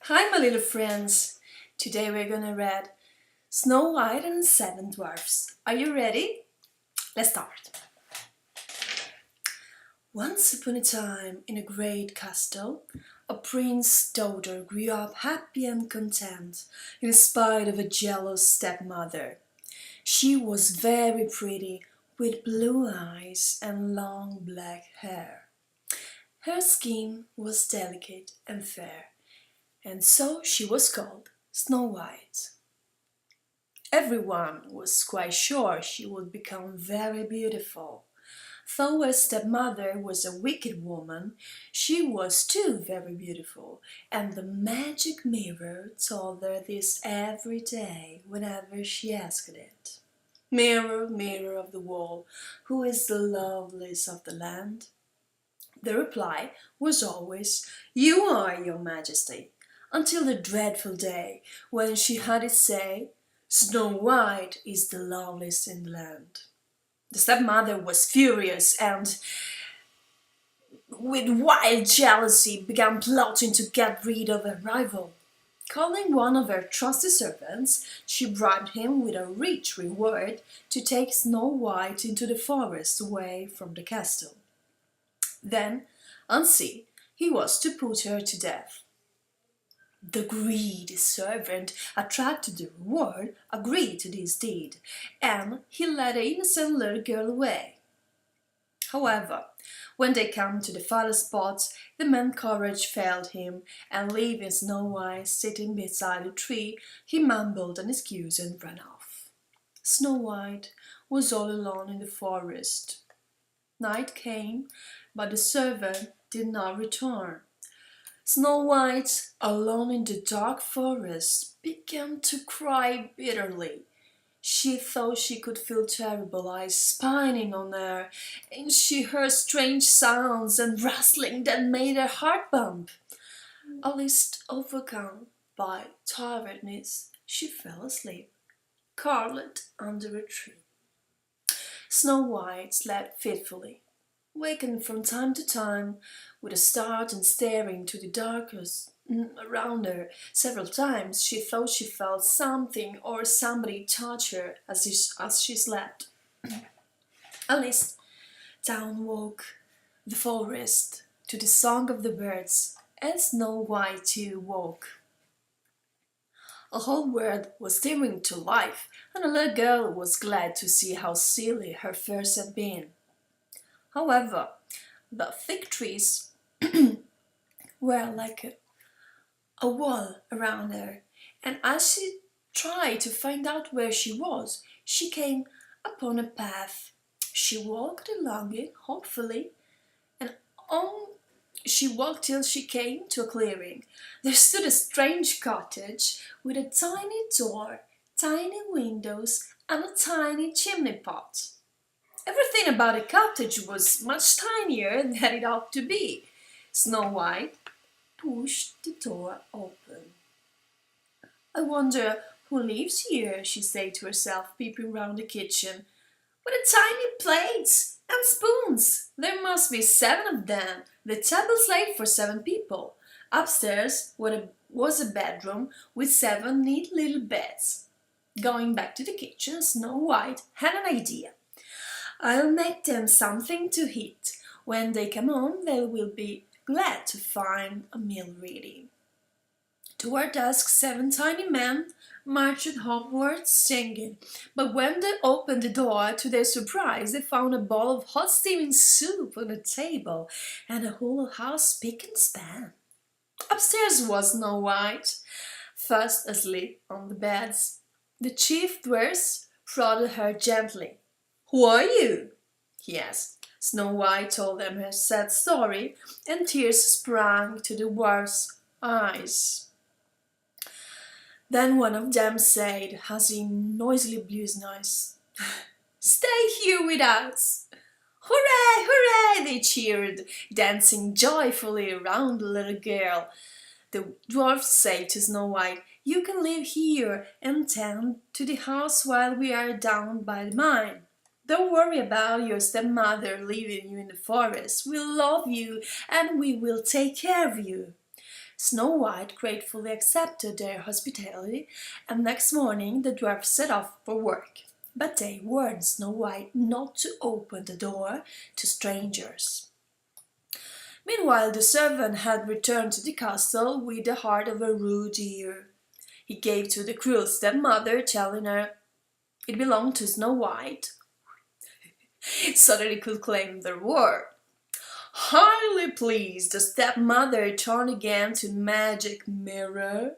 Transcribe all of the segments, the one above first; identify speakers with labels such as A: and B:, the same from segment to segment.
A: Hi, my little friends! Today we're gonna read Snow White and the Seven Dwarfs. Are you ready? Let's start. Once upon a time, in a great castle, a prince's daughter grew up happy and content, in spite of a jealous stepmother. She was very pretty, with blue eyes and long black hair. Her skin was delicate and fair, and so she was called Snow White. Everyone was quite sure she would become very beautiful. Though her stepmother was a wicked woman, she was too very beautiful, and the magic mirror told her this every day whenever she asked it. Mirror, mirror of the wall, who is the loveliest of the land? The reply was always, "You are, your majesty," until the dreadful day when she had it say, "Snow White is the loveliest in the land." The stepmother was furious and, with wild jealousy, began plotting to get rid of her rival. Calling one of her trusty servants, she bribed him with a rich reward to take Snow White into the forest away from the castle. Then, unseen, he was to put her to death. The greedy servant, attracted to the reward, agreed to this deed, and he led the innocent little girl away. However, when they came to the fatal spot, the man's courage failed him, and leaving Snow White sitting beside a tree, he mumbled an excuse and ran off. Snow White was all alone in the forest. Night came, but the servant did not return. Snow White, alone in the dark forest, began to cry bitterly. She thought she could feel terrible eyes spying on her, and she heard strange sounds and rustling that made her heart bump. At least overcome by tiredness, she fell asleep, curled under a tree. Snow White slept fitfully, wakened from time to time with a start and staring to the darkness around her. Several times she thought she felt something or somebody touch her as she slept. At least down woke the forest to the song of the birds, and Snow White too woke. A whole world was stirring to life, and the little girl was glad to see how silly her fears had been. However, the thick trees were like a wall around her, and as she tried to find out where she was, she came upon a path. She walked along it hopefully, and on she walked till she came to a clearing. There stood a strange cottage with a tiny door, tiny windows, and a tiny chimney pot. Everything about the cottage was much tinier than it ought to be. Snow White pushed the door open. "I wonder who lives here," she said to herself, peeping round the kitchen. "What a tiny plates and spoons! There must be 7 of them. The table's laid for 7 people." Upstairs was a bedroom with 7 neat little beds. Going back to the kitchen, Snow White had an idea. "I'll make them something to eat. When they come home, they will be glad to find a meal ready." Toward dusk, 7 tiny men marched homewards singing, but when they opened the door, to their surprise, they found a bowl of hot steaming soup on the table and a whole house spick and span. Upstairs was Snow White, fast asleep on the beds. The chief dwarfs prodded her gently. "Who are you?" he asked. Snow White told them her sad story, and tears sprang to the dwarf's eyes. Then one of them said, as he noisily blew his nose, "Stay here with us!" "Hooray! Hooray!" they cheered, dancing joyfully around the little girl. The dwarf said to Snow White, "You can live here and tend to the house while we are down by the mine. Don't worry about your stepmother leaving you in the forest. We'll love you and we will take care of you." Snow White gratefully accepted their hospitality, and next morning the dwarfs set off for work. But they warned Snow White not to open the door to strangers. Meanwhile, the servant had returned to the castle with the heart of a rude deer. He gave to the cruel stepmother, telling her it belonged to Snow White, so that he could claim the reward. Highly pleased, the stepmother turned again to the magic mirror,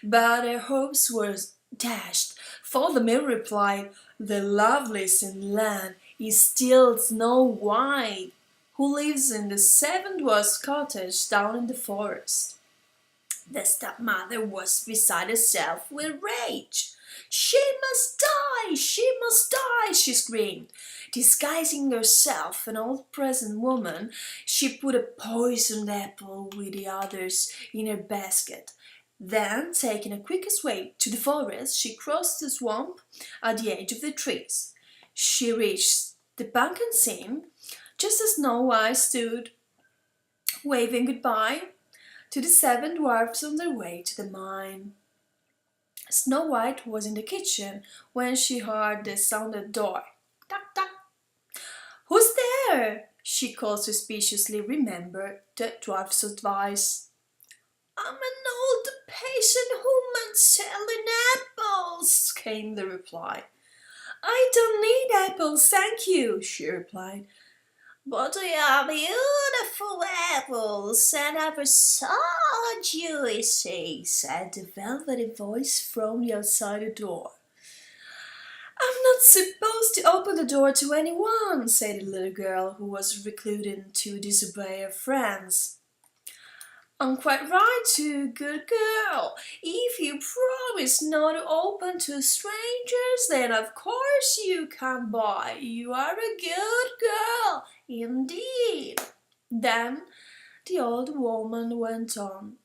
A: but her hopes were dashed, for the mirror replied, "The loveliest in the land is still Snow White, who lives in the seven dwarfs' cottage down in the forest." The stepmother was beside herself with rage. "She must die! She must die!" she screamed. Disguising herself an old peasant woman, she put a poisoned apple with the others in her basket. Then, taking the quickest way to the forest, she crossed the swamp at the edge of the trees. She reached the pumpkin seam just as Snow White stood waving goodbye to the seven dwarfs on their way to the mine. Snow White was in the kitchen when she heard the sound at the door. "Tock, tock." "Who's there?" she called, suspiciously remembered the dwarf's advice. "I'm an old patient woman selling apples," came the reply. "I don't need apples, thank you," she replied. "But they are beautiful apples, and ever so juicy," said the velvety voice from the outside the door. "I'm not supposed to open the door to anyone," said the little girl, who was recluded to disobey her friends. "I'm quite right too, good girl. If you promise not to open to strangers, then of course you can buy. You are a good girl, indeed." Then the old woman went on.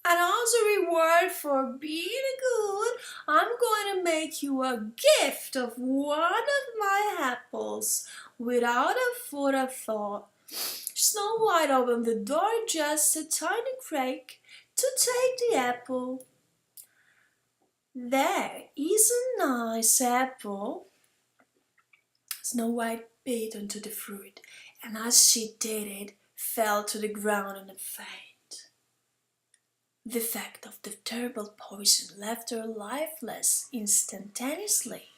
A: "And as a reward for being good, I'm going to make you a gift of one of my apples." Without a thought, Snow White opened the door just a tiny crack to take the apple. "There is a nice apple." Snow White bit into the fruit, and as she did it, fell to the ground in a faint. The effect of the terrible poison left her lifeless instantaneously.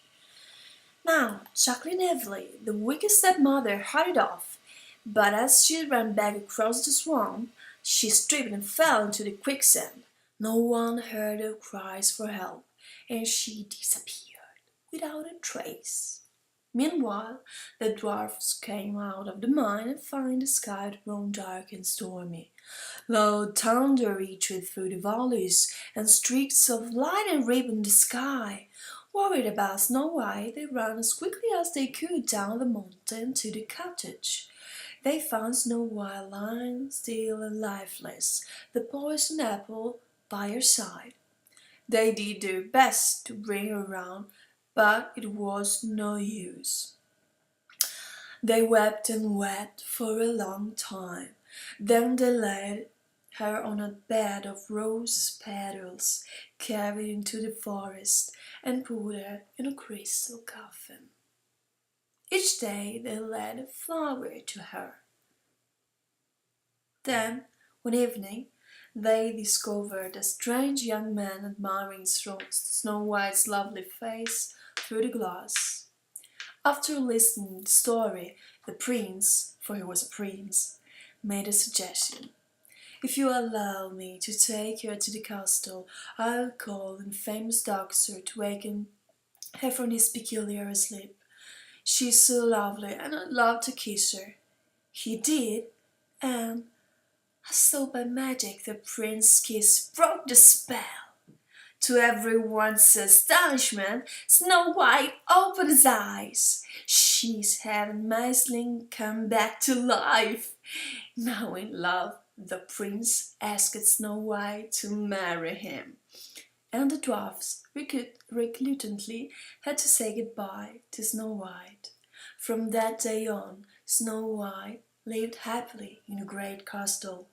A: Now, chuckling heavily, the wicked stepmother hurried off, but as she ran back across the swamp, she tripped and fell into the quicksand. No one heard her cries for help, and she disappeared without a trace. Meanwhile, the dwarfs came out of the mine and found the sky had grown dark and stormy. Loud thunder reached through the valleys, and streaks of lightning ribboned the sky. Worried about Snow White, they ran as quickly as they could down the mountain to the cottage. They found Snow White lying still and lifeless, the poisoned apple by her side. They did their best to bring her round, but it was no use. They wept and wept for a long time. Then they laid her on a bed of rose petals, carried into the forest, and put her in a crystal coffin. Each day they led a flower to her. Then, one evening, they discovered a strange young man admiring Snow White's lovely face through the glass. After listening to the story, the prince, for he was a prince, made a suggestion. "If you allow me to take her to the castle, I'll call in famous doctor to waken her from this peculiar sleep. She's so lovely, and I'd love to kiss her." He did, and as though by magic, the prince's kiss broke the spell. To everyone's astonishment, Snow White opened his eyes. She's having Maisling come back to life. Now in love, the prince asked Snow White to marry him, and the dwarfs reluctantly had to say goodbye to Snow White. From that day on, Snow White lived happily in a great castle,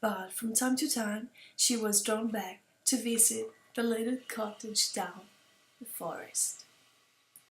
A: but from time to time she was drawn back to visit the little cottage down the forest.